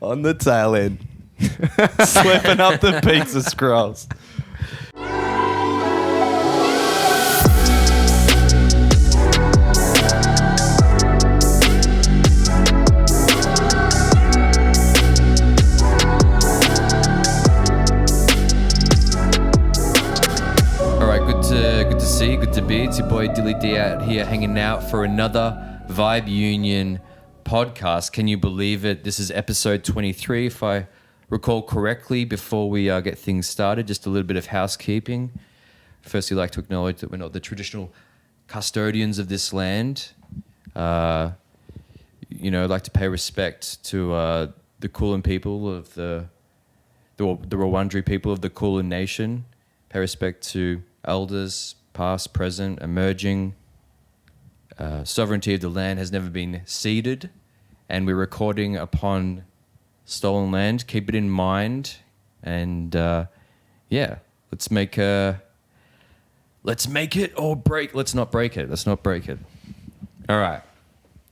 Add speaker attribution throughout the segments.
Speaker 1: On the tail end. Slipping up the peaks of scrolls.
Speaker 2: Good to be. It's your boy Dilly D out here hanging out for another Vibe Union podcast. Can you believe it? This is episode 23, if I recall correctly. Before we get things started, just a little bit of housekeeping. Firstly, I'd like to acknowledge that we're not the traditional custodians of this land. I'd like to pay respect to the Kulin people of the Rawandri people of the Kulin Nation. Pay respect to elders, past, present, emerging. Sovereignty of the land has never been ceded, and we're recording upon stolen land. Keep it in mind, and let's make it or break. Let's not break it. Let's not break it. All right.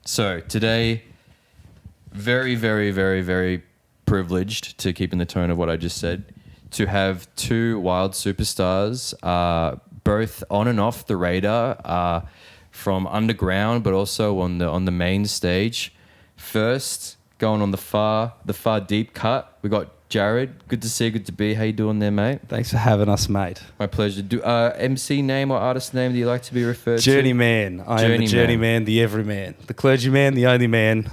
Speaker 2: So today, very, very, very, very privileged, to keep in the tone of what I just said, to have two wild superstars, both on and off the radar, from underground, but also on the main stage. First, going on the far deep cut, we got Jared. Good to see you, good to be. How you doing there, mate?
Speaker 1: Thanks for having us, mate.
Speaker 2: My pleasure. Do MC name or artist name that you like to be referred to?
Speaker 1: Journeyman. I am the journeyman, the everyman, the clergyman, the only man.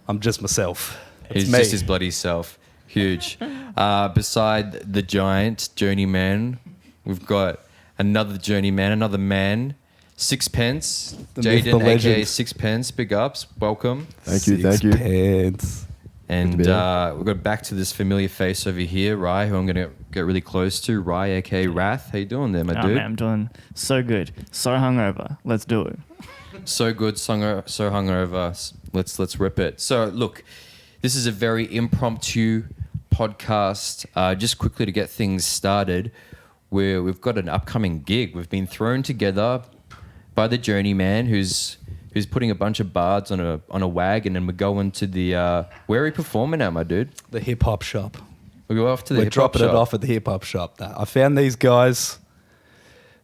Speaker 1: I'm just myself.
Speaker 2: He's just his bloody self. Huge. Beside the giant Journeyman, we've got another Journeyman, another man, Sixpence. Jaden, aka Sixpence. Big ups. Welcome.
Speaker 3: Thank you.
Speaker 1: Sixpence.
Speaker 2: And we've got back to this familiar face over here, Rye, who I'm going to get really close to. Rye, aka Rhath. How you doing there, my dude?
Speaker 4: Man, I'm doing so good. So hungover. Let's do it.
Speaker 2: So good. So hungover. Let's rip it. So look, this is a very impromptu podcast. Just quickly to get things started, we've got an upcoming gig. We've been thrown together by the Journeyman, who's putting a bunch of bards on a wagon, and we're going to the where are we performing at, my dude?
Speaker 1: The hip hop shop.
Speaker 2: We go off to the
Speaker 1: We're
Speaker 2: hip hop shop.
Speaker 1: dropping it off at the hip hop shop. I found these guys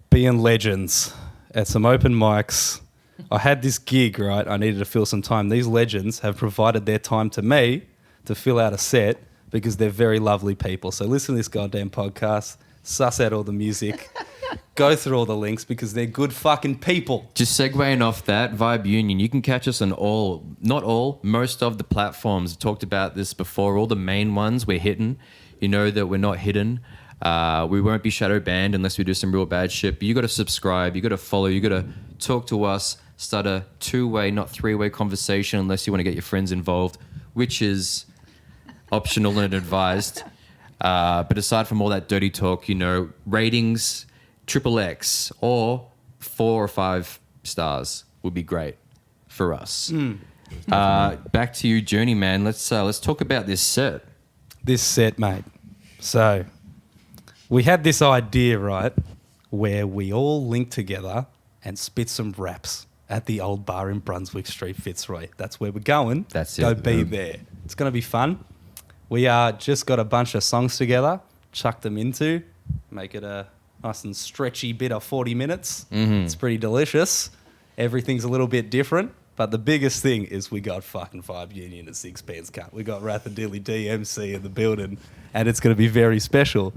Speaker 1: being legends at some open mics. I had this gig, right? I needed to fill some time. These legends have provided their time to me to fill out a set because they're very lovely people. So listen to this goddamn podcast, suss out all the music, go through all the links because they're good fucking people.
Speaker 2: Just segueing off that, Vibe Union, you can catch us on most of the platforms. I've talked about this before. All the main ones we're hitting. You know that we're not hidden. We won't be shadow banned unless we do some real bad shit. But you got to subscribe, you got to follow, you got to talk to us, start a two-way, not three-way conversation unless you want to get your friends involved, which is optional and advised. But aside from all that dirty talk, ratings, XXX or 4 or 5 stars would be great for us. Back to you, Journeyman. Let's talk about this set.
Speaker 1: This set, mate. So we had this idea, right, where we all link together and spit some raps at the old bar in Brunswick Street, Fitzroy. That's where we're going.
Speaker 2: That's it.
Speaker 1: Go be there. It's going to be fun. We just got a bunch of songs together, chucked them into, make it a nice and stretchy bit of 40 minutes. Mm-hmm. It's pretty delicious. Everything's a little bit different, but the biggest thing is we got fucking Vibe Union and Sixpence cut. We got Rhath and Dilly D MC in the building, and it's going to be very special.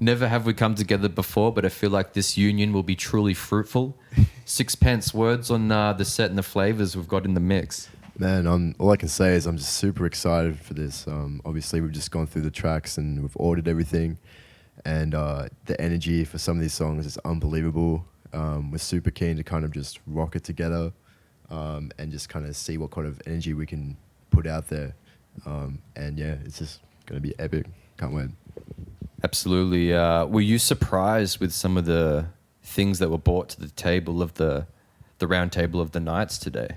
Speaker 2: Never have we come together before, but I feel like this union will be truly fruitful. Sixpence, words on the set and the flavors we've got in the mix.
Speaker 3: Man, all I can say is I'm just super excited for this. Obviously, we've just gone through the tracks and we've ordered everything. And the energy for some of these songs is unbelievable. We're super keen to kind of just rock it together and just kind of see what kind of energy we can put out there. It's just going to be epic. Can't wait.
Speaker 2: Absolutely. Were you surprised with some of the things that were brought to the table of the round table of the nights today?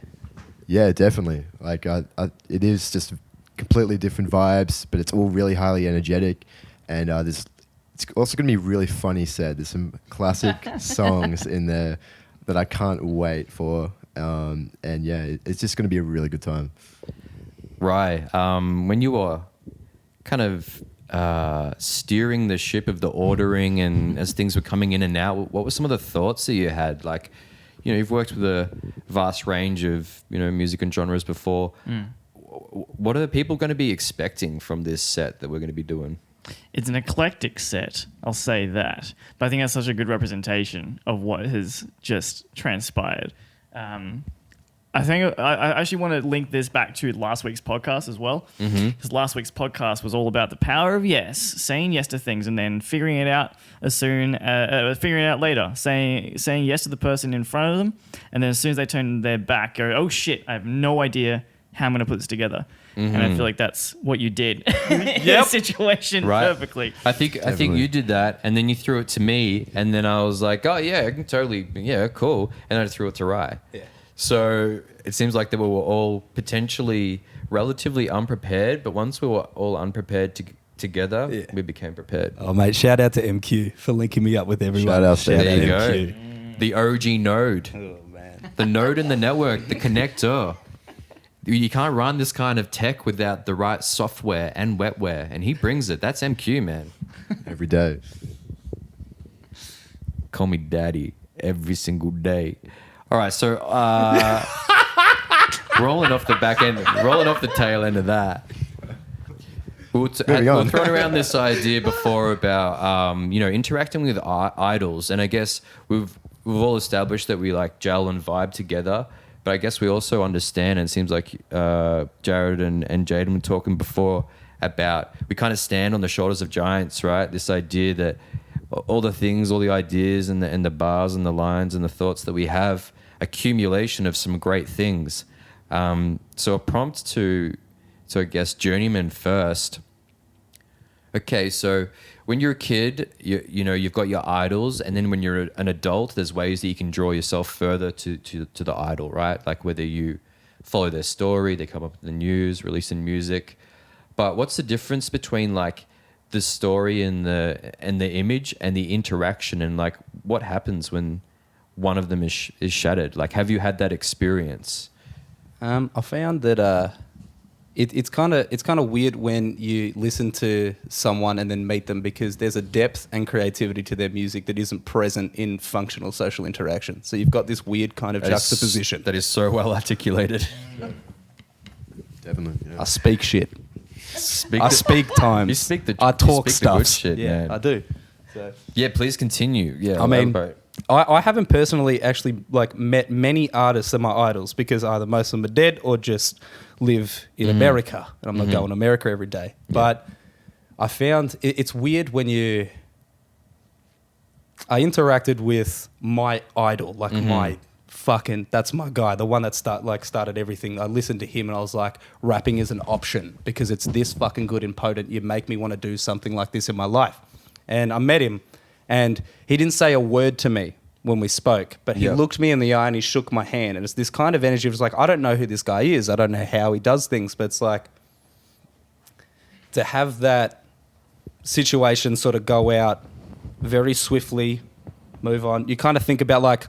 Speaker 3: Yeah, definitely. Like, it is just completely different vibes, but it's all really highly energetic. And it's also going to be a really funny set. There's some classic songs in there that I can't wait for. It's just going to be a really good time.
Speaker 2: Right. When you were kind of steering the ship of the ordering and as things were coming in and out? What were some of the thoughts that you had? Like, you know, you've worked with a vast range of, you know, music and genres before. What are the people going to be expecting from this set that we're going to be doing?
Speaker 4: It's an eclectic set, I'll say that. But I think that's such a good representation of what has just transpired. I think I actually want to link this back to last week's podcast as well. Because last week's podcast was all about the power of yes, saying yes to things and then figuring it out figuring it out later, saying yes to the person in front of them, and then as soon as they turn their back, go, oh shit, I have no idea how I'm going to put this together. And I feel like that's what you did in this situation perfectly.
Speaker 2: I think you did that, and then you threw it to me, and then I was like, oh yeah, I can totally, yeah, cool, and I threw it to Rye. Yeah. So it seems like that we were all potentially relatively unprepared, but once we were all unprepared together, we became prepared.
Speaker 1: Oh mate, shout out to MQ for linking me up with everyone.
Speaker 3: Shout out to
Speaker 2: there you
Speaker 1: MQ.
Speaker 2: go. The OG node.
Speaker 1: Oh man.
Speaker 2: The node in the network, the connector. You can't run this kind of tech without the right software and wetware, and he brings it. That's MQ, man.
Speaker 3: Every day.
Speaker 2: Call me daddy every single day. All right, so rolling off the tail end of that. We're throwing around this idea before about interacting with idols, and I guess we've all established that we like gel and vibe together. But I guess we also understand, and it seems like Jared and Jaden were talking before about we kind of stand on the shoulders of giants, right? This idea that all the things, all the ideas and the bars and the lines and the thoughts that we have, accumulation of some great things. So a prompt to I guess Journeyman first. Okay, so when you're a kid, you've got your idols, and then when you're an adult, there's ways that you can draw yourself further to the idol, right? Like whether you follow their story, they come up with the news, releasing music. But what's the difference between like the story and the image and the interaction, and like what happens when one of them is shattered? Like, have you had that experience?
Speaker 1: I found that it's kind of weird when you listen to someone and then meet them, because there's a depth and creativity to their music that isn't present in functional social interaction. So you've got this weird kind of juxtaposition.
Speaker 2: That is so well articulated.
Speaker 3: Definitely. Yeah.
Speaker 1: I speak shit. I speak times.
Speaker 2: You speak the.
Speaker 1: I talk
Speaker 2: you speak
Speaker 1: stuff.
Speaker 2: The good shit,
Speaker 1: yeah,
Speaker 2: man.
Speaker 1: I do. So.
Speaker 2: Yeah, please continue. Yeah,
Speaker 1: I mean, I haven't personally actually like met many artists that are my idols, because either most of them are dead or just live in America, and I'm not going to America every day. Yeah. But I found it's weird when I interacted with my idol, like my fucking, that's my guy, the one that started everything. I listened to him and I was like, rapping is an option because it's this fucking good and potent. You make me want to do something like this in my life. And I met him, and he didn't say a word to me when we spoke, but he looked me in the eye and he shook my hand. And it's this kind of energy. It was like, I don't know who this guy is. I don't know how he does things, but it's like to have that situation sort of go out very swiftly, move on. You kind of think about like,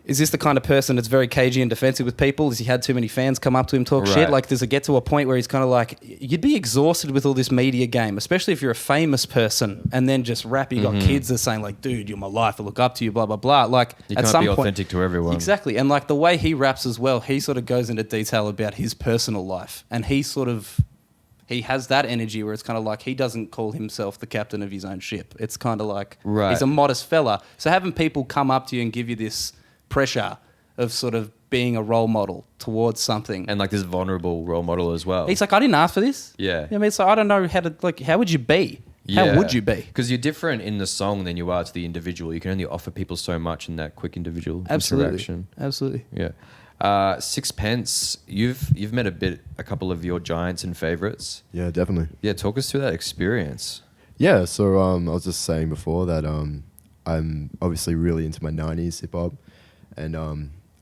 Speaker 1: is this the kind of person that's very cagey and defensive with people? Has he had too many fans come up to him, talk shit? Like, does it get to a point where he's kind of like, you'd be exhausted with all this media game, especially if you're a famous person, and then just rap, you got kids that are saying like, dude, you're my life, I look up to you, blah, blah, blah. Like,
Speaker 2: you
Speaker 1: at
Speaker 2: can't
Speaker 1: some
Speaker 2: be
Speaker 1: point,
Speaker 2: authentic to everyone.
Speaker 1: Exactly. And like the way he raps as well, he sort of goes into detail about his personal life, and he has that energy where it's kind of like he doesn't call himself the captain of his own ship. It's kind of like he's a modest fella. So having people come up to you and give you this pressure of sort of being a role model towards something.
Speaker 2: And like this vulnerable role model as well.
Speaker 1: He's like, I didn't ask for this.
Speaker 2: Yeah.
Speaker 1: I mean, it's like, I don't know how would you be? How would you be?
Speaker 2: Because you're different in the song than you are to the individual. You can only offer people so much in that quick individual interaction.
Speaker 1: Absolutely.
Speaker 2: Yeah. Sixpence, you've met a couple of your giants and favorites.
Speaker 3: Yeah, definitely.
Speaker 2: Yeah, talk us through that experience.
Speaker 3: Yeah, so I was just saying before that I'm obviously really into my 90s hip hop, and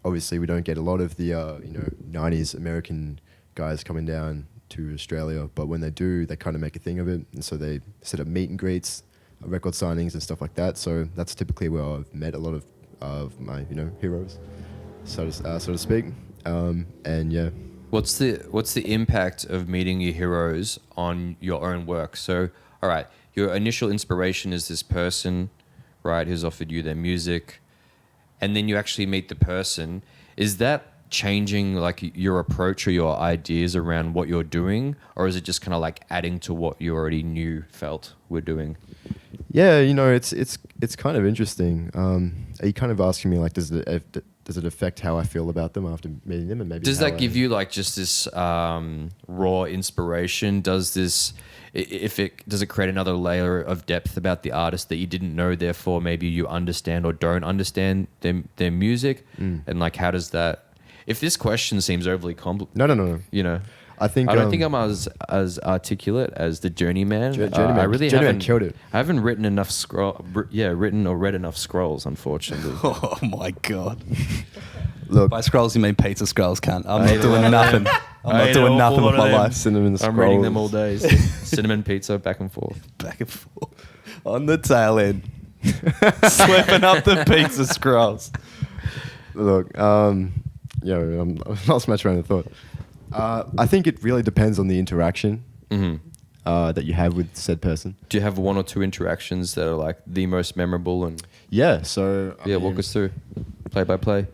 Speaker 3: obviously we don't get a lot of the 90s American guys coming down to Australia, but when they do, they kind of make a thing of it, and so they set up meet and greets, record signings and stuff like that. So that's typically where I've met a lot of my heroes, so to speak. And yeah,
Speaker 2: What's the impact of meeting your heroes on your own work? So, all right, your initial inspiration is this person, right, who's offered you their music, and then you actually meet the person. Is that changing like your approach or your ideas around what you're doing, or is it just kind of like adding to what you already felt were doing?
Speaker 3: Yeah, you know, it's kind of interesting. Are you kind of asking me like, does it affect how I feel about them after meeting them, and maybe
Speaker 2: does that give you like just this raw inspiration? Does it create another layer of depth about the artist that you didn't know? Therefore, maybe you understand or don't understand their music, and like how does that? If this question seems overly complicated,
Speaker 3: no.
Speaker 2: You know,
Speaker 3: I
Speaker 2: don't think I'm as articulate as the Journeyman.
Speaker 3: Journeyman.
Speaker 2: I really
Speaker 3: Journeyman killed it.
Speaker 2: I haven't written enough written or read enough scrolls, unfortunately.
Speaker 1: Oh my god!
Speaker 3: Look,
Speaker 1: By scrolls you mean pizza scrolls, cunt. I'm not doing nothing. I'm not doing nothing with my life.
Speaker 3: cinnamon
Speaker 2: I'm
Speaker 3: scrolls.
Speaker 2: reading them all day. Cinnamon pizza, back and forth.
Speaker 1: Back and forth on the tail end, slipping up the pizza scrolls.
Speaker 3: Look, I'm lost my train of thought. I think it really depends on the interaction that you have with said person.
Speaker 2: Do you have one or two interactions that are like the most memorable? And
Speaker 3: Yeah, so
Speaker 2: walk us through, play by play.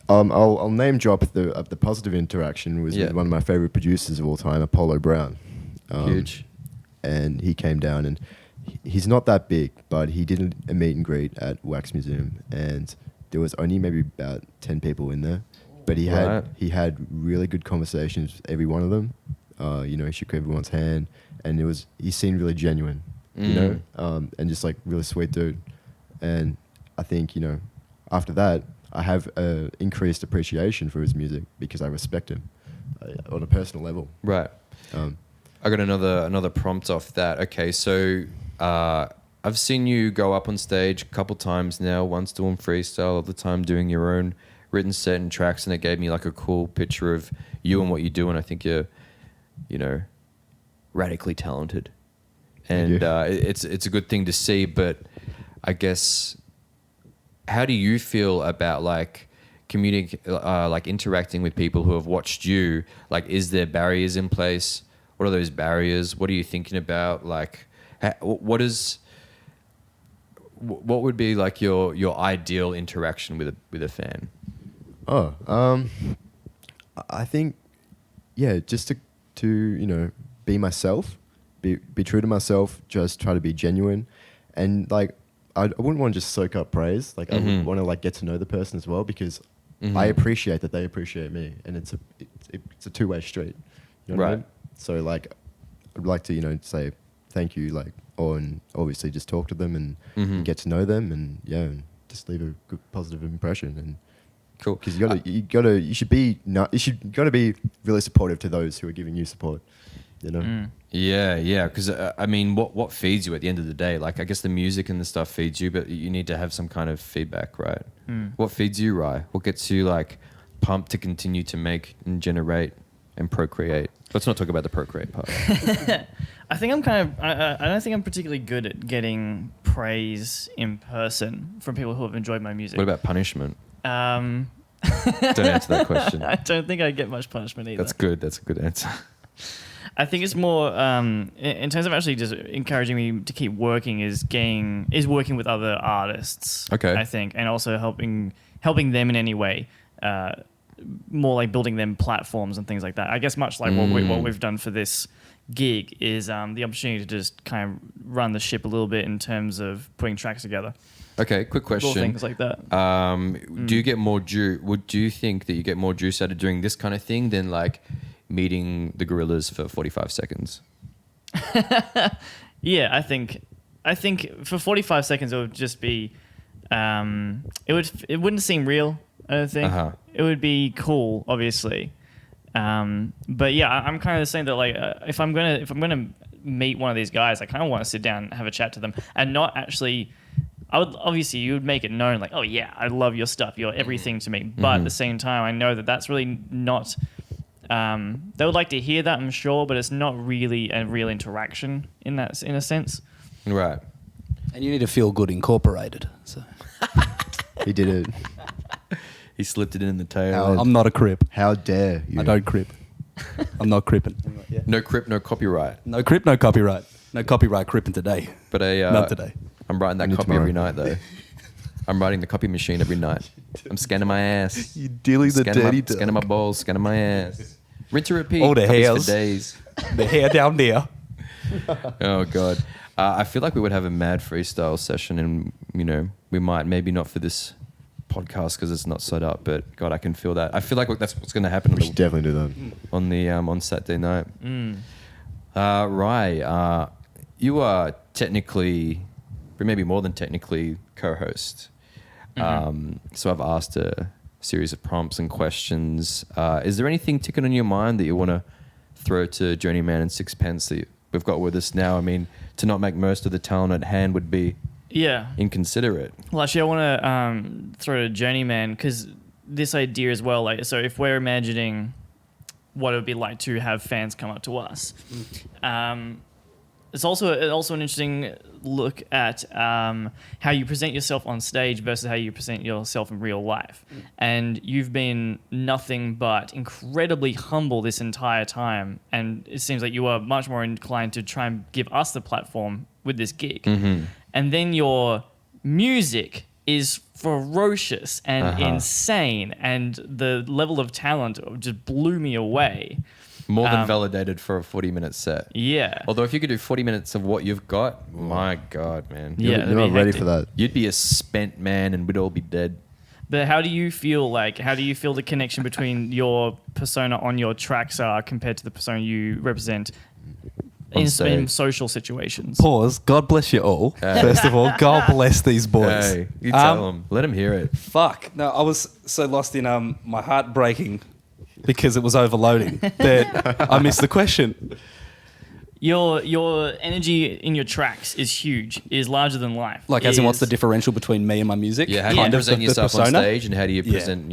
Speaker 3: I'll name drop the positive interaction was with one of my favorite producers of all time, Apollo Brown.
Speaker 2: Huge.
Speaker 3: And he came down, and he's not that big, but he did a meet and greet at Wax Museum, and there was only maybe about 10 people in there. But he had really good conversations with every one of them. You know, he shook everyone's hand, and he seemed really genuine, you know, and just like really sweet dude. And I think, you know, after that, I have increased appreciation for his music because I respect him on a personal level.
Speaker 2: Right. I got another prompt off that. Okay, so I've seen you go up on stage a couple times now. Once doing freestyle, other time doing your own written set and tracks, and it gave me like a cool picture of you and what you do, and I think you're, you know, radically talented, and it's a good thing to see. But I guess, how do you feel about like like interacting with people who have watched you? Like, is there barriers in place? What are those barriers? What are you thinking about? Like, what would be like your ideal interaction with a fan?
Speaker 3: I think, just to you know, be myself, be true to myself, just try to be genuine, and like I wouldn't want to just soak up praise. Like I would want to like get to know the person as well, because I appreciate that they appreciate me, and it's a two-way street. You know what I mean? So like, I'd like to, you know, say thank you, like, and obviously just talk to them and get to know them, and and just leave a good positive impression. And
Speaker 2: cool,
Speaker 3: because you gotta be really supportive to those who are giving you support. You know.
Speaker 2: Yeah. Because I mean, what feeds you at the end of the day? Like, I guess the music and the stuff feeds you, but you need to have some kind of feedback, right? What feeds you, Rye? What gets you like pumped to continue to make and generate and procreate? Let's not talk about the procreate part.
Speaker 4: I think I'm kind of. I don't think I'm particularly good at getting praise in person from people who have enjoyed my music.
Speaker 2: What about punishment?
Speaker 4: Don't
Speaker 2: answer that question.
Speaker 4: I don't think I get much punishment either.
Speaker 2: That's good. That's a good answer.
Speaker 4: I think it's more in terms of actually just encouraging me to keep working is working with other artists.
Speaker 2: Okay.
Speaker 4: I think, and also helping them in any way. More like building them platforms and things like that. I guess much like what we've done for this gig is the opportunity to just kind of run the ship a little bit in terms of putting tracks together.
Speaker 2: Okay, quick question.
Speaker 4: Little things like that.
Speaker 2: Do you get more do you think that you get more juice out of doing this kind of thing than like meeting the gorillas for 45 seconds?
Speaker 4: Yeah, I think for 45 seconds it would just be it wouldn't seem real. I don't think it would be cool, obviously, but yeah, I'm kind of saying that like if I'm gonna meet one of these guys, I kind of want to sit down and have a chat to them, and not actually. You would make it known like, oh yeah, I love your stuff, you're everything to me. But at the same time, I know that that's really not. They would like to hear that, I'm sure, but it's not really a real interaction in a sense.
Speaker 2: Right.
Speaker 1: And you need to feel good incorporated. So
Speaker 3: He did it.
Speaker 2: He slipped it in the tail.
Speaker 1: I'm not a crip.
Speaker 3: How dare you?
Speaker 1: I don't crip. I'm not cripping.
Speaker 2: No crip, no copyright.
Speaker 1: No crip, no copyright. No copyright cripping today.
Speaker 2: But
Speaker 1: Not today.
Speaker 2: I'm writing that
Speaker 3: Only
Speaker 2: copy
Speaker 3: tomorrow.
Speaker 2: every night though. I'm writing the copy machine every night. I'm scanning my ass.
Speaker 1: You Dilly the dirty dog.
Speaker 2: Scanning my balls, scanning my ass. Rinse and repeat.
Speaker 1: All the
Speaker 2: copies
Speaker 1: hairs.
Speaker 2: for days.
Speaker 1: The hair down there.
Speaker 2: Oh god. I feel like we would have a mad freestyle session, and we might, maybe not for this podcast because it's not set up, but God, I can feel that. I feel like that's what's going to happen
Speaker 3: We should definitely do that.
Speaker 2: on Saturday night. Rye, you are technically, but maybe more than technically, co-host. So I've asked a series of prompts and questions. Is there anything ticking on your mind that you want to throw to Journeyman and Sixpence that we've got with us now? I mean, to not make most of the talent at hand would be inconsiderate.
Speaker 4: Well, actually, I want to throw to Journeyman because this idea as well. Like, so if we're imagining what it would be like to have fans come up to us, it's also an interesting look at how you present yourself on stage versus how you present yourself in real life. And you've been nothing but incredibly humble this entire time. And it seems like you are much more inclined to try and give us the platform with this gig. And then your music is ferocious and insane. And the level of talent just blew me away.
Speaker 2: More than validated for a 40-minute set.
Speaker 4: Yeah.
Speaker 2: Although if you could do 40 minutes of what you've got, my God, man.
Speaker 4: Yeah,
Speaker 3: You're not ready for that.
Speaker 2: You'd be a spent man and we'd all be dead.
Speaker 4: But how do you feel the connection between your persona on your tracks are compared to the persona you represent in social situations?
Speaker 1: Pause. God bless you all. First of all, God bless these boys.
Speaker 2: Hey, you tell them. Let them hear it.
Speaker 1: Fuck. No, I was so lost in my heart breaking because it was overloading that I missed the question.
Speaker 4: Your energy in your tracks is huge, is larger than life.
Speaker 1: Like, as in, what's the differential between me and my music?
Speaker 2: Yeah, how do you present yourself on stage and how do you present,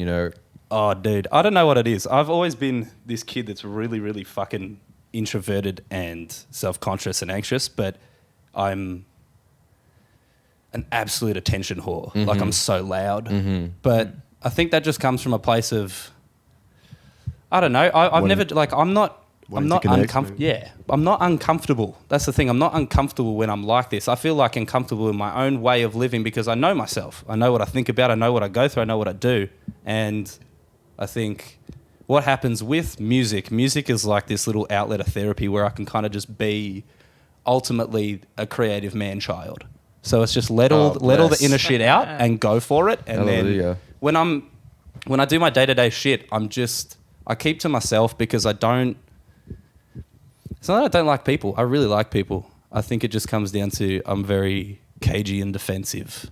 Speaker 1: Oh, dude. I don't know what it is. I've always been this kid that's really, really fucking introverted and self-conscious and anxious, but I'm an absolute attention whore. Like, I'm so loud. But I think that just comes from a place of, I don't know. I've never, like, I'm not uncomfortable. Yeah, I'm not uncomfortable. That's the thing. I'm not uncomfortable when I'm like this. I feel like uncomfortable in my own way of living because I know myself. I know what I think about. I know what I go through. I know what I do. And I think what happens with music is like this little outlet of therapy where I can kind of just be ultimately a creative man-child. So it's just let all the inner shit out and go for it. And then when I do my day-to-day shit, I keep to myself because it's not that I don't like people. I really like people. I think it just comes down to I'm very cagey and defensive.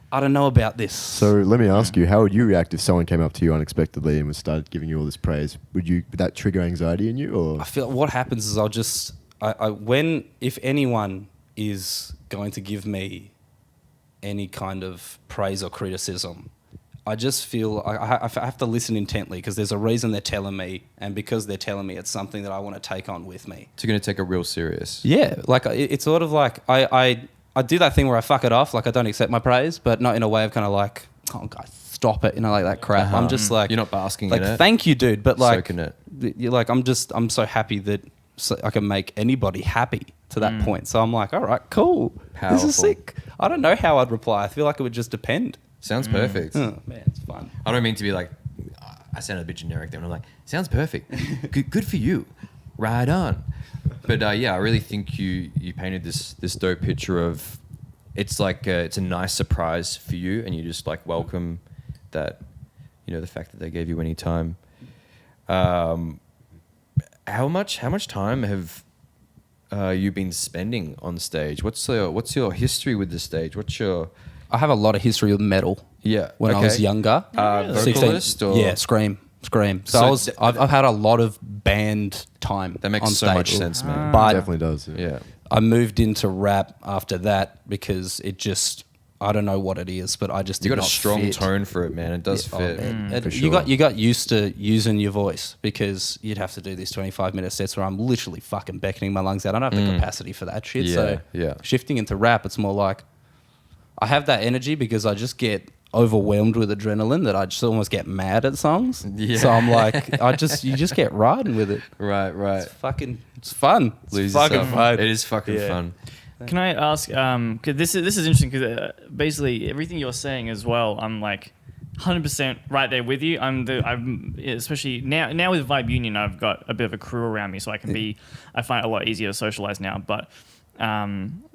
Speaker 1: I don't know about this.
Speaker 3: So let me ask you, how would you react if someone came up to you unexpectedly and started giving you all this praise? Would that trigger anxiety in you? Or
Speaker 1: I feel what happens is if anyone is going to give me any kind of praise or criticism, I just feel I have to listen intently because there's a reason they're telling me, and because they're telling me it's something that I want to take on with me.
Speaker 2: So you're going to take it real serious.
Speaker 1: Yeah, like it's sort of like I do that thing where I fuck it off, like I don't accept my praise, but not in a way of kind of like, oh God, stop it, like that crap. I'm just like,
Speaker 2: you're not basking
Speaker 1: like,
Speaker 2: in it.
Speaker 1: Thank you, dude, but like,
Speaker 2: soaking it.
Speaker 1: You're like, I'm so happy that I can make anybody happy to that point. So I'm like, all right, cool,
Speaker 2: Powerful.
Speaker 1: This is sick. I don't know how I'd reply. I feel like it would just depend.
Speaker 2: Sounds perfect.
Speaker 1: Oh, man, it's fun.
Speaker 2: I don't mean to be like, I sound a bit generic there. I'm like, sounds perfect. Good for you. Right on. But I really think you painted this dope picture of, it's like it's a nice surprise for you, and you just like welcome that, the fact that they gave you any time. How much time have you been spending on stage? What's your history with the stage?
Speaker 1: I have a lot of history with metal.
Speaker 2: Yeah.
Speaker 1: When I was younger.
Speaker 2: Vocalist or?
Speaker 1: Yeah, scream. So I've had a lot of band time.
Speaker 2: That makes
Speaker 1: on
Speaker 2: so
Speaker 1: stage.
Speaker 2: much sense, man.
Speaker 1: But
Speaker 3: definitely does.
Speaker 2: Yeah.
Speaker 1: I moved into rap after that because it just, I don't know what it is, but I just
Speaker 2: You
Speaker 1: did
Speaker 2: got a
Speaker 1: not
Speaker 2: strong
Speaker 1: fit.
Speaker 2: tone for it, man. It does fit.
Speaker 3: for
Speaker 1: You
Speaker 3: sure.
Speaker 1: got used to using your voice because you'd have to do these 25-minute sets where I'm literally fucking beckoning my lungs out. I don't have the capacity for that shit.
Speaker 2: Yeah,
Speaker 1: So
Speaker 2: yeah.
Speaker 1: shifting into rap, it's more like I have that energy because I just get overwhelmed with adrenaline that I just almost get mad at songs.
Speaker 2: Yeah.
Speaker 1: So I'm like, you just get riding with it.
Speaker 2: Right.
Speaker 1: It's fun.
Speaker 2: Lose
Speaker 1: It's fucking
Speaker 2: yourself.
Speaker 1: fun.
Speaker 2: It is fucking
Speaker 1: Yeah.
Speaker 2: fun.
Speaker 4: Can I ask? Cause this is interesting because basically everything you're saying as well, I'm like 100% right there with you. I'm especially now with Vibe Union, I've got a bit of a crew around me, so I find it a lot easier to socialize now. But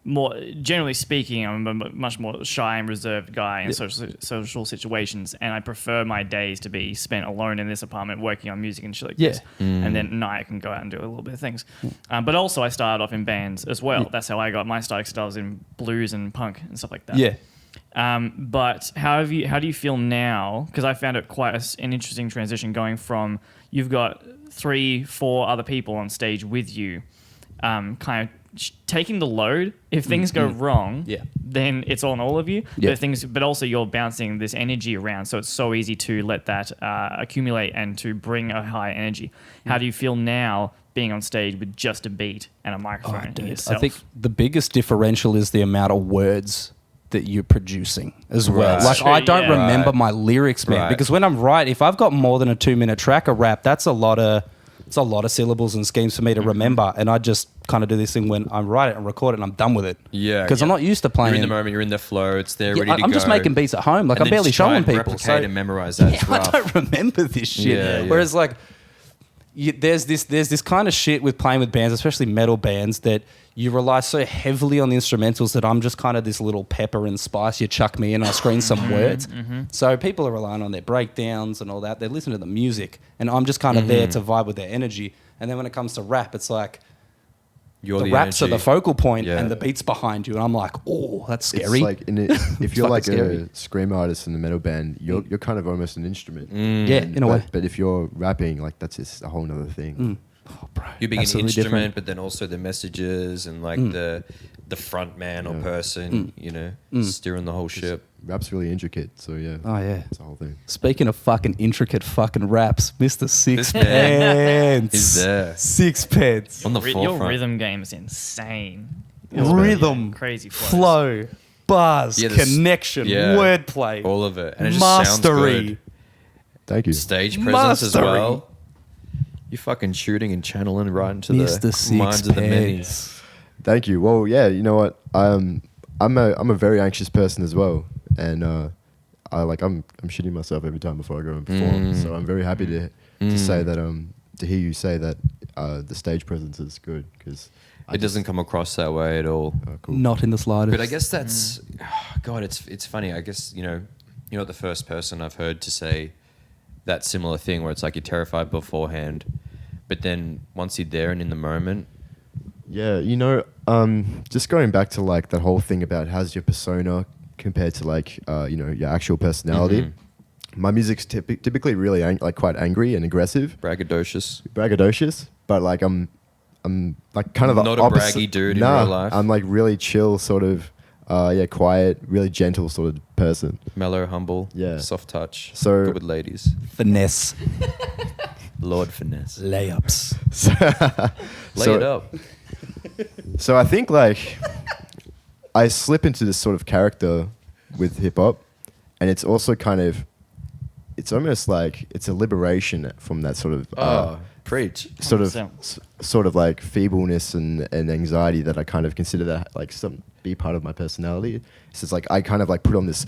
Speaker 4: more generally speaking, I'm a much more shy and reserved guy in social situations, and I prefer my days to be spent alone in this apartment working on music and shit like this. And then at night I can go out and do a little bit of things. But also I started off in bands as well. That's how I got my start. I was in blues and punk and stuff like that.
Speaker 1: Yeah.
Speaker 4: But how do you feel now? Because I found it quite an interesting transition going from you've got 3-4 other people on stage with you, kind of taking the load. If things go wrong, then it's on all of you.
Speaker 1: Yeah.
Speaker 4: But also you're bouncing this energy around, so it's so easy to let that accumulate and to bring a high energy. How do you feel now being on stage with just a beat and a microphone and yourself?
Speaker 1: I think the biggest differential is the amount of words that you're producing as well.
Speaker 2: Right.
Speaker 1: Like
Speaker 4: True,
Speaker 1: I don't
Speaker 4: yeah.
Speaker 1: remember my lyrics, man,
Speaker 2: Right.
Speaker 1: because when I'm if I've got more than a 2-minute track of rap, that's a lot of syllables and schemes for me to remember, and I just kind of do this thing when I write it and record it and I'm done with it.
Speaker 2: Yeah,
Speaker 1: because I'm not used to playing.
Speaker 2: You're in the moment. You're in the flow. It's there, ready to go.
Speaker 1: I'm just making beats at home. Like
Speaker 2: And
Speaker 1: I'm
Speaker 2: then
Speaker 1: barely
Speaker 2: just try
Speaker 1: showing
Speaker 2: and
Speaker 1: people.
Speaker 2: replicate and memorize that. It's
Speaker 1: I
Speaker 2: rough.
Speaker 1: don't remember this shit.
Speaker 2: Yeah.
Speaker 1: Whereas like there's this kind of shit with playing with bands, especially metal bands, that you rely so heavily on the instrumentals that I'm just kind of this little pepper and spice. You chuck me in, I screen some words. So people are relying on their breakdowns and all that. They listen to the music, and I'm just kind of there to vibe with their energy. And then when it comes to rap, it's like
Speaker 2: You're
Speaker 1: the raps are the
Speaker 2: energy.
Speaker 1: focal point
Speaker 3: Yeah.
Speaker 1: and the beat's behind you. And I'm like, oh, that's
Speaker 3: It's
Speaker 1: scary.
Speaker 3: like if you're like
Speaker 1: fucking
Speaker 3: a scream artist in a metal band, you're kind of almost an instrument.
Speaker 1: Yeah, in a way.
Speaker 3: But if you're rapping, like that's just a whole nother thing.
Speaker 1: Oh, bro,
Speaker 2: You being an
Speaker 1: absolutely
Speaker 2: instrument,
Speaker 1: different.
Speaker 2: but then also the messages and like the front man or person, you know, steering the whole ship.
Speaker 3: Rap's really intricate, so yeah.
Speaker 1: Oh, yeah.
Speaker 3: It's a whole thing.
Speaker 1: Speaking of fucking intricate fucking raps, Mr.
Speaker 2: This
Speaker 1: Sixpence.
Speaker 2: is there.
Speaker 1: Sixpence.
Speaker 2: On the
Speaker 4: Your
Speaker 2: forefront.
Speaker 4: rhythm game is insane.
Speaker 1: Rhythm,
Speaker 4: Crazy flows.
Speaker 1: flow, bars,
Speaker 2: Yeah, the
Speaker 1: connection,
Speaker 2: yeah.
Speaker 1: wordplay,
Speaker 2: All of it. And it just sounds
Speaker 1: mastery.
Speaker 2: good.
Speaker 3: Thank you.
Speaker 2: Stage presence as
Speaker 1: Mastery.
Speaker 2: well. You're fucking shooting and channeling right into
Speaker 1: Mr.
Speaker 2: the minds of the many.
Speaker 1: Sixpence.
Speaker 3: Thank you. Well, yeah, you know what? I'm a very anxious person as well, and I'm shitting myself every time before I go and perform. So I'm very happy to say that to hear you say that the stage presence is good because
Speaker 2: It doesn't come across that way at all.
Speaker 3: cool.
Speaker 1: Not in the slightest.
Speaker 2: But I guess that's God. It's funny. I guess you're not the first person I've heard to say that similar thing where it's like you're terrified beforehand, but then once you're there and in the moment,
Speaker 3: Yeah, just going back to like that whole thing about how's your persona compared to like your actual personality. My music's typically really quite angry and aggressive, braggadocious, but like I'm like kind of
Speaker 2: Not
Speaker 3: the
Speaker 2: a
Speaker 3: opposite.
Speaker 2: braggy dude in real life.
Speaker 3: I'm like really chill, sort of quiet, really gentle sort of person.
Speaker 2: mellow, humble,
Speaker 3: Yeah.
Speaker 2: soft touch,
Speaker 3: So-
Speaker 2: good with ladies,
Speaker 1: finesse,
Speaker 2: Lord finesse.
Speaker 1: layups.
Speaker 2: Lay it up.
Speaker 3: So I think like I slip into this sort of character with hip hop, and it's also it's almost like it's a liberation from that sort of
Speaker 2: Preach.
Speaker 3: sort of like feebleness and anxiety that I kind of consider that like be part of my personality. It's just like I kind of like put on this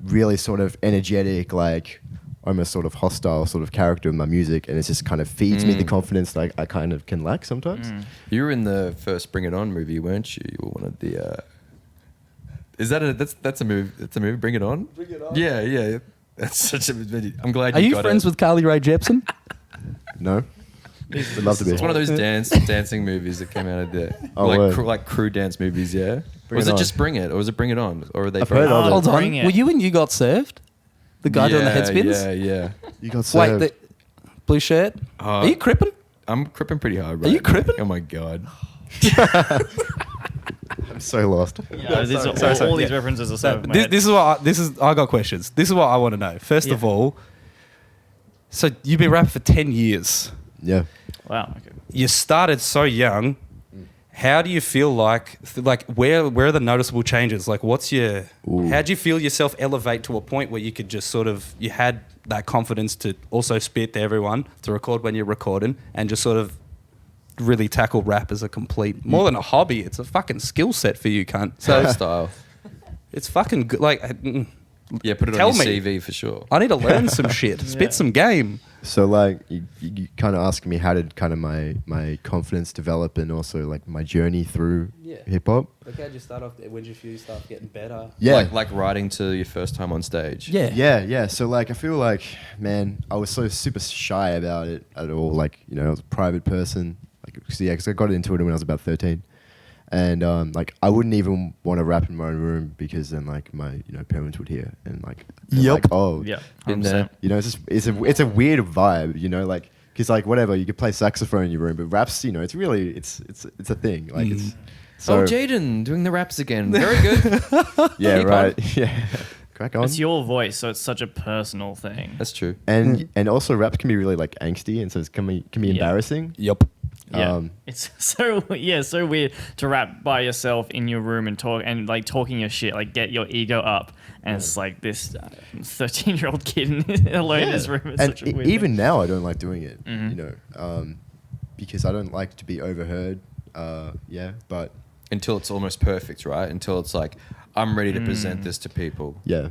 Speaker 3: really sort of energetic, like almost sort of hostile sort of character in my music, and it just kind of feeds me the confidence that I kind of can lack sometimes.
Speaker 2: You were in the first Bring It On movie, weren't you? You were one of the. Is that that's a movie? That's a movie. Bring It On. Bring It On. Yeah. That's such a. I'm glad.
Speaker 1: Are you
Speaker 2: got
Speaker 1: friends
Speaker 2: it.
Speaker 1: with Carly Rae Jepsen?
Speaker 3: No, would love to be.
Speaker 2: It's one of those dancing movies that came out of there.
Speaker 3: Oh,
Speaker 2: like crew dance movies, yeah.
Speaker 3: Bring
Speaker 2: Was
Speaker 3: It
Speaker 2: it
Speaker 3: On.
Speaker 2: just Bring It, or was it Bring It On, or are they?
Speaker 3: I've heard
Speaker 2: both?
Speaker 3: of it.
Speaker 1: Hold on.
Speaker 4: Bring It.
Speaker 1: Were you and You Got Served? The guy doing the head spins?
Speaker 2: Yeah.
Speaker 3: You got
Speaker 1: Wait,
Speaker 3: served.
Speaker 1: the blue shirt? Are you crippin'?
Speaker 2: I'm cripping pretty hard, right?
Speaker 1: you cripping?
Speaker 2: Oh my god.
Speaker 3: I'm so lost.
Speaker 4: Yeah,
Speaker 1: sorry,
Speaker 4: all these
Speaker 1: yeah.
Speaker 4: references are so.
Speaker 1: I got questions. This is what I want to know. First of all, so you've been rapping for 10 years.
Speaker 3: Yeah.
Speaker 4: Wow. Okay.
Speaker 1: You started so young, How do you feel like where are the noticeable changes? Like how do you feel yourself elevate to a point where you could just sort of, you had that confidence to also spit to everyone, to record when you're recording, and just sort of really tackle rap as a complete, more than a hobby, it's a fucking skill set for you, cunt. So
Speaker 2: Style.
Speaker 1: it's fucking good. Like,
Speaker 2: Yeah, put it
Speaker 1: Tell
Speaker 2: on your
Speaker 1: me.
Speaker 2: CV for sure.
Speaker 1: I need to learn some shit, spit some game.
Speaker 3: So like you kind of asking me how did kind of my confidence develop and also like my journey through hip hop.
Speaker 1: Like how'd you start off? When did you start getting better?
Speaker 3: Yeah.
Speaker 2: Like writing to your first time on stage.
Speaker 3: Yeah. So like I feel like, man, I was so super shy about it at all. Like, you know, I was a private person. Like, because I got into it when I was about 13. And like I wouldn't even want to rap in my own room because then like my parents would hear and like like, oh
Speaker 4: Yeah.
Speaker 2: In there.
Speaker 3: it's a weird vibe, like because like whatever, you could play saxophone in your room, but raps, it's really it's a thing, like it's so
Speaker 2: Jaden doing the raps again. Very good.
Speaker 3: yeah,
Speaker 2: Keep
Speaker 3: right.
Speaker 2: on.
Speaker 3: Yeah, crack on.
Speaker 4: It's your voice, so it's such a personal thing.
Speaker 2: That's true.
Speaker 3: And also raps can be really like angsty, and so it can be embarrassing.
Speaker 1: Yep.
Speaker 4: Yeah, it's so weird to rap by yourself in your room and talk and like talking your shit, like get your ego up, and it's like this 13-year-old kid alone in his room. It's
Speaker 3: And
Speaker 4: such a weird
Speaker 3: even
Speaker 4: thing.
Speaker 3: now, I don't like doing it.
Speaker 4: Mhm.
Speaker 3: Because I don't like to be overheard. But
Speaker 2: Until it's almost perfect, right? Until it's like, I'm ready to present this to people.
Speaker 3: yeah,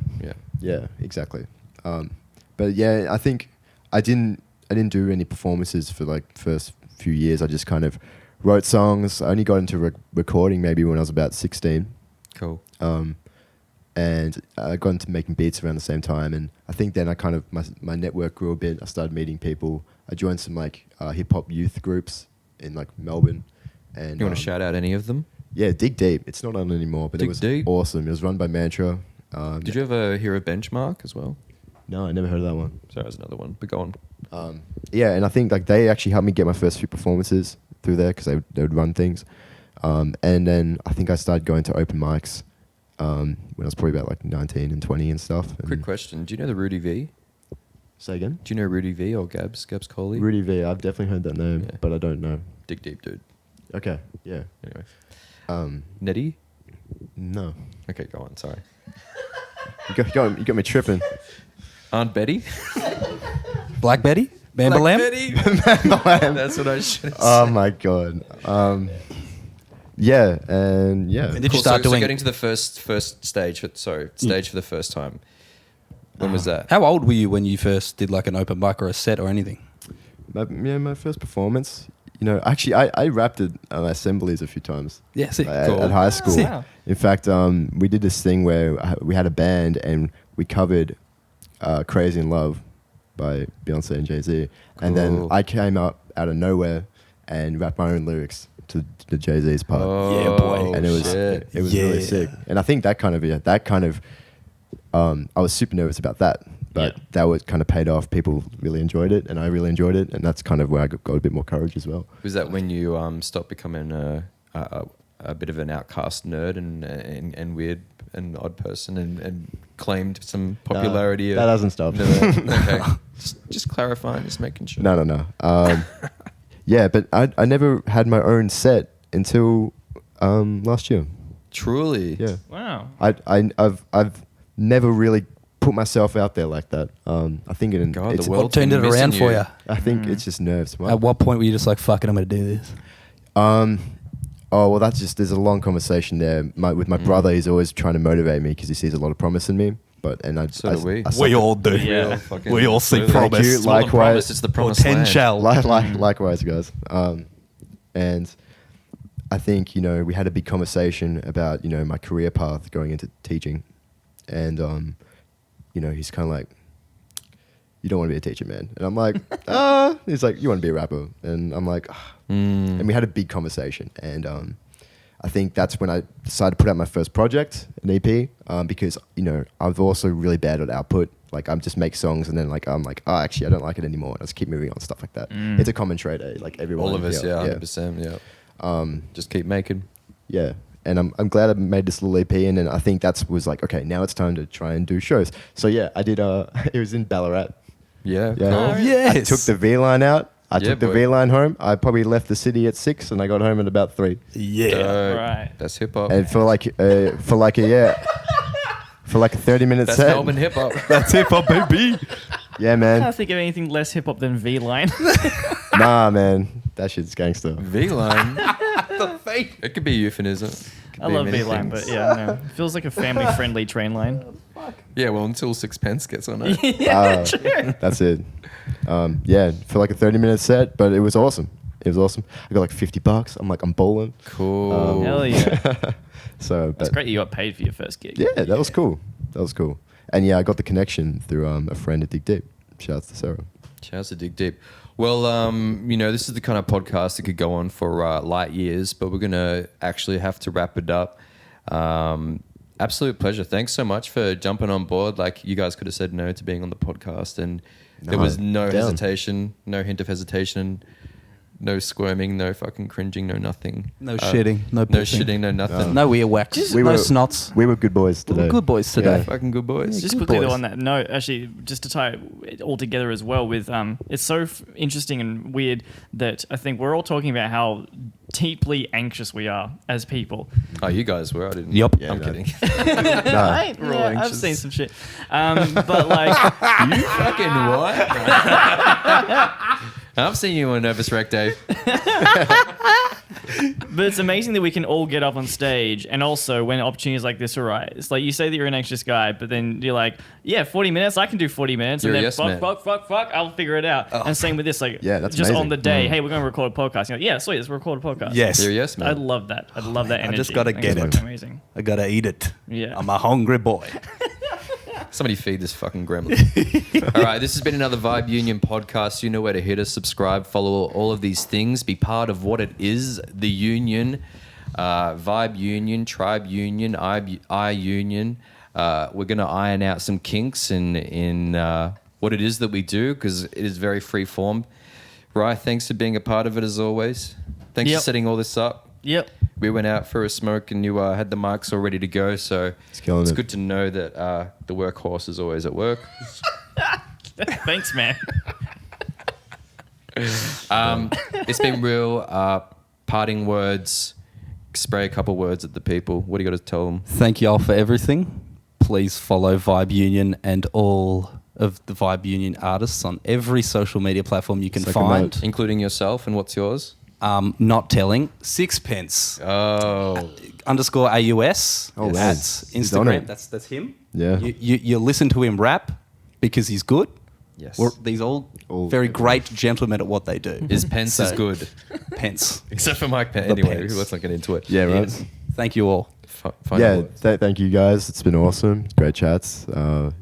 Speaker 2: Yeah.
Speaker 3: exactly. But yeah, I think I didn't do any performances for like first few years. I just kind of wrote songs. I only got into recording maybe when I was about 16.
Speaker 2: Cool.
Speaker 3: And I got into making beats around the same time. And I think then I kind of, my network grew a bit. I started meeting people. I joined some like hip hop youth groups in like Melbourne. And
Speaker 2: You want to shout out any of them?
Speaker 3: Yeah, Dig Deep. It's not on anymore, but
Speaker 2: Dig
Speaker 3: it was
Speaker 2: Deep?
Speaker 3: awesome. It was run by Mantra.
Speaker 2: Did you ever hear a Benchmark as well?
Speaker 3: No, I never heard of that one.
Speaker 2: Sorry, there's another one, but go on.
Speaker 3: Yeah, and I think like they actually helped me get my first few performances through there because they would run things. And then I think I started going to open mics when I was probably about like 19 and 20 and stuff. And
Speaker 2: Quick question. Do you know the Rudy V?
Speaker 3: Say again?
Speaker 2: Do you know Rudy V or Gabs Coley?
Speaker 3: Rudy V. I've definitely heard that name,
Speaker 2: Yeah.
Speaker 3: but I don't know.
Speaker 2: Dig deep, dude.
Speaker 3: Okay, yeah.
Speaker 2: Anyway. Nettie?
Speaker 3: No.
Speaker 2: Okay, go on. Sorry.
Speaker 3: You got me tripping.
Speaker 2: Aunt Betty?
Speaker 1: Black Betty? Bamba
Speaker 2: Black
Speaker 1: Lamb?
Speaker 2: Betty? That's what I should have
Speaker 3: Oh
Speaker 2: said.
Speaker 3: my god. Yeah, and yeah.
Speaker 1: And did you
Speaker 2: Cool,
Speaker 1: start
Speaker 2: so
Speaker 1: doing...
Speaker 2: getting to the first stage for the first time. When was that?
Speaker 1: How old were you when you first did like an open mic or a set or anything?
Speaker 3: My first performance. Actually, I rapped at assemblies a few times.
Speaker 1: Yeah, sick.
Speaker 2: Cool.
Speaker 3: At high school.
Speaker 1: Sick.
Speaker 4: Wow.
Speaker 3: In fact, we did this thing where we had a band and we covered "Crazy in Love" by Beyonce and Jay-Z, and then
Speaker 2: Cool.
Speaker 3: I came up out of nowhere and rapped my own lyrics to the Jay-Z's part.
Speaker 1: Yeah, boy.
Speaker 3: And it was
Speaker 2: shit.
Speaker 3: really
Speaker 1: Yeah.
Speaker 3: sick. And I think that kind of I was super nervous about that, but
Speaker 4: Yeah.
Speaker 3: that was kind of paid off. People really enjoyed it, and I really enjoyed it, and that's kind of where I got a bit more courage as well.
Speaker 2: Was that when you stopped becoming a bit of an outcast nerd and weird and odd person and claimed some popularity?
Speaker 3: That hasn't stopped.
Speaker 2: Okay. Just clarifying, just making sure.
Speaker 3: No. Yeah, but I never had my own set until last year.
Speaker 2: Truly?
Speaker 3: Yeah,
Speaker 4: Wow.
Speaker 3: I've never really put myself out there like that. I think
Speaker 2: God,
Speaker 3: it's
Speaker 2: the world
Speaker 1: What turned it around for you?
Speaker 3: I think it's just nerves.
Speaker 1: At what point were you just like, fuck it, I'm going to do this?
Speaker 3: Oh well, there's a long conversation there. With my brother, he's always trying to motivate me because he sees a lot of promise in me.
Speaker 2: So do we.
Speaker 1: We all do.
Speaker 4: Yeah.
Speaker 1: We all see
Speaker 2: Thank
Speaker 1: promise.
Speaker 3: you.
Speaker 2: It's more than
Speaker 3: Likewise.
Speaker 2: promise, it's the promised land.
Speaker 1: Potential.
Speaker 3: Likewise, guys. And I think we had a big conversation about my career path going into teaching, and he's kind of like, you don't want to be a teacher, man. And I'm like, he's like, you want to be a rapper, and I'm like, and we had a big conversation, and I think that's when I decided to put out my first project, an EP, because I'm also really bad at output. Like I just make songs and then I'm like, oh, actually I don't like it anymore. I just keep moving on, stuff like that. It's a common trait, like everyone.
Speaker 2: All of us, yeah,
Speaker 3: yeah.
Speaker 2: 100%, yeah. Just keep making.
Speaker 3: Yeah. And I'm glad I made this little EP, and then I think was like, okay, now it's time to try and do shows. So yeah, I did. It was in Ballarat.
Speaker 2: Yeah,
Speaker 3: Yeah.
Speaker 2: cool.
Speaker 1: Oh, yes.
Speaker 3: I took the V line out. I
Speaker 2: Yeah,
Speaker 3: took the
Speaker 2: boy.
Speaker 3: V line home. I probably left the city at 6 and I got home at about 3.
Speaker 1: Yeah.
Speaker 2: Dope.
Speaker 4: Right.
Speaker 2: That's hip hop.
Speaker 3: And for like a 30-minute
Speaker 2: That's
Speaker 3: set.
Speaker 2: Melbourne hip hop.
Speaker 1: That's hip hop, baby.
Speaker 3: Yeah,
Speaker 4: I
Speaker 3: man.
Speaker 4: can't think of anything less hip hop than V Line.
Speaker 3: Nah, man. That shit's gangster.
Speaker 2: V line. It could be a euphemism. Could
Speaker 4: I
Speaker 2: be
Speaker 4: love
Speaker 2: many
Speaker 4: V Line,
Speaker 2: things.
Speaker 4: but yeah, no. It feels like a family friendly train line.
Speaker 2: Yeah, well, until Sixpence gets on it.
Speaker 3: That's it. Yeah, for like a 30-minute set, but it was awesome. It was awesome. I got like $50. I'm bowling.
Speaker 2: Cool.
Speaker 4: Hell yeah.
Speaker 3: So,
Speaker 4: It's
Speaker 3: but
Speaker 4: great you got paid for your first gig.
Speaker 3: yeah, that was cool. That was cool. And yeah, I got the connection through a friend at Dig Deep. Shouts to Sarah.
Speaker 2: Shouts to Dig Deep. Well, this is the kind of podcast that could go on for light years, but we're going to actually have to wrap it up. Absolute pleasure. Thanks so much for jumping on board. Like, you guys could have said no to being on the podcast, and there was no
Speaker 3: down.
Speaker 2: hesitation, no hint of hesitation, no squirming, no fucking cringing, no nothing.
Speaker 1: No shitting, no
Speaker 2: No
Speaker 1: pissing.
Speaker 2: shitting, no nothing.
Speaker 1: No earwax.
Speaker 3: We
Speaker 1: no
Speaker 3: were-
Speaker 1: snots.
Speaker 3: We were good boys
Speaker 1: We
Speaker 3: today.
Speaker 1: were good boys today.
Speaker 3: Yeah.
Speaker 2: Fucking good boys.
Speaker 4: Just
Speaker 1: Good
Speaker 4: quickly
Speaker 1: boys.
Speaker 4: on that note, actually, just to tie it all together as well with, it's so interesting and weird that I think we're all talking about how deeply anxious we are as people.
Speaker 2: Oh, you guys were. I didn't.
Speaker 1: Yup.
Speaker 2: I'm
Speaker 3: Yeah,
Speaker 2: kidding.
Speaker 4: Right?
Speaker 2: We're all
Speaker 4: Yeah, I've
Speaker 2: anxious.
Speaker 4: seen some shit. But like,
Speaker 2: You fucking what? I've seen you on a nervous wreck, Dave.
Speaker 4: but it's amazing that we can all get up on stage, and also when opportunities like this arise, it's like you say that you're an anxious guy, but then you're like, yeah, 40 minutes, I can do 40 minutes,
Speaker 2: You're a
Speaker 4: and then
Speaker 2: yes man.
Speaker 4: fuck, I'll figure it out. And same with this, like,
Speaker 3: Yeah, that's
Speaker 4: just on
Speaker 3: amazing.
Speaker 4: the day, hey, we're going to record a podcast. You're like, yeah, sweet, let's record a podcast.
Speaker 1: Yes.
Speaker 2: You're a yes man.
Speaker 4: I love that. I love that
Speaker 1: I
Speaker 4: energy.
Speaker 1: just gotta
Speaker 4: I think it's
Speaker 1: get it.
Speaker 4: fucking Amazing.
Speaker 1: I gotta eat it.
Speaker 4: Yeah.
Speaker 1: I'm a hungry boy.
Speaker 2: Somebody feed this fucking gremlin. All right, this has been another Vibe Union podcast. You know where to hit us, subscribe, follow all of these things, be part of what it is, the union, Vibe Union, Tribe Union, I Union. We're going to iron out some kinks in what it is that we do, because it is very free form. Right, thanks for being a part of it as always. Thanks
Speaker 4: Yep.
Speaker 2: for setting all this up.
Speaker 4: Yep.
Speaker 2: We went out for a smoke and you had the mics all ready to go. So
Speaker 3: killing
Speaker 2: it's
Speaker 3: it.
Speaker 2: good to know that the workhorse is always at work.
Speaker 4: Thanks, man.
Speaker 2: It's been real. Parting words. Spray a couple words at the people. What do you got to tell them?
Speaker 1: Thank you all for everything. Please follow Vibe Union and all of the Vibe Union artists on every social media platform you can
Speaker 3: Second
Speaker 1: find.
Speaker 3: that.
Speaker 2: Including yourself, and what's yours?
Speaker 1: Not telling. Sixpence
Speaker 2: Oh,
Speaker 1: _AUS.
Speaker 3: Oh,
Speaker 1: at
Speaker 3: man. He's on
Speaker 1: Instagram.
Speaker 3: it.
Speaker 1: That's him.
Speaker 3: Yeah.
Speaker 1: You listen to him rap because he's good.
Speaker 2: yes.
Speaker 1: These all
Speaker 3: All-
Speaker 1: very great gentlemen at what they do.
Speaker 2: His Pence is
Speaker 1: So-
Speaker 2: good.
Speaker 1: Pence.
Speaker 2: Except for Mike Pence.
Speaker 1: The
Speaker 2: Anyway,
Speaker 1: Pence.
Speaker 2: let's not get into it.
Speaker 3: Yeah, right.
Speaker 1: Yes. Thank you all.
Speaker 2: Final
Speaker 3: Yeah,
Speaker 2: words.
Speaker 3: thank you guys. It's been awesome. Great chats.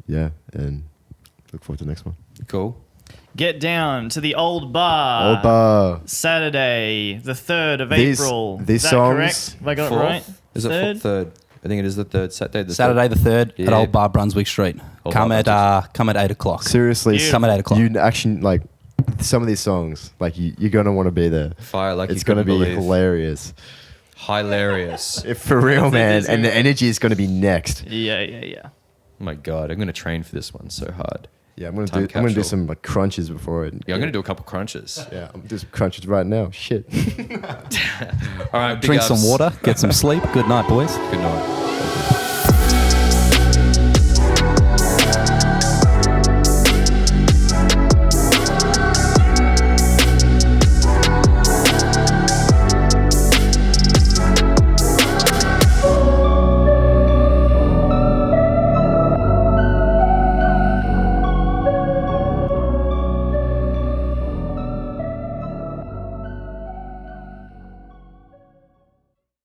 Speaker 3: Yeah, and look forward to the next one.
Speaker 2: Cool.
Speaker 4: Get down to the old bar.
Speaker 3: Old bar.
Speaker 4: Saturday, the 3rd of
Speaker 3: These-
Speaker 4: April.
Speaker 3: these
Speaker 4: Is that
Speaker 3: songs-
Speaker 4: correct? Have I got
Speaker 2: Fourth?
Speaker 4: it right?
Speaker 2: Is it
Speaker 4: Third?
Speaker 2: third? I think it is the third Saturday.
Speaker 1: Saturday the 3rd at
Speaker 2: Yeah.
Speaker 1: Old Bar Brunswick Street.
Speaker 2: Old
Speaker 1: Come
Speaker 2: Bar
Speaker 1: at 8 o'clock.
Speaker 3: Seriously,
Speaker 4: Yeah.
Speaker 1: Come at 8 o'clock.
Speaker 3: you actually like some of these songs. Like you're gonna want to be there.
Speaker 2: Fire like
Speaker 3: It's
Speaker 2: you
Speaker 3: gonna
Speaker 2: couldn't
Speaker 3: be
Speaker 2: believe.
Speaker 3: hilarious.
Speaker 2: Hilarious.
Speaker 3: If for real,
Speaker 4: It
Speaker 3: man.
Speaker 4: is
Speaker 3: And the
Speaker 4: gonna-
Speaker 3: energy is gonna be next.
Speaker 4: Yeah.
Speaker 2: Oh my God, I'm going to train for this one so hard.
Speaker 3: Yeah, I'm
Speaker 2: Time
Speaker 3: gonna do
Speaker 2: capsule.
Speaker 3: some like crunches before it.
Speaker 2: Yeah, I'm going to do a couple crunches.
Speaker 3: Yeah, I'm gonna do some crunches right now. Shit.
Speaker 2: All right, big
Speaker 1: Drink some
Speaker 2: ups.
Speaker 1: water, get some sleep. Good night, boys.
Speaker 2: Good night.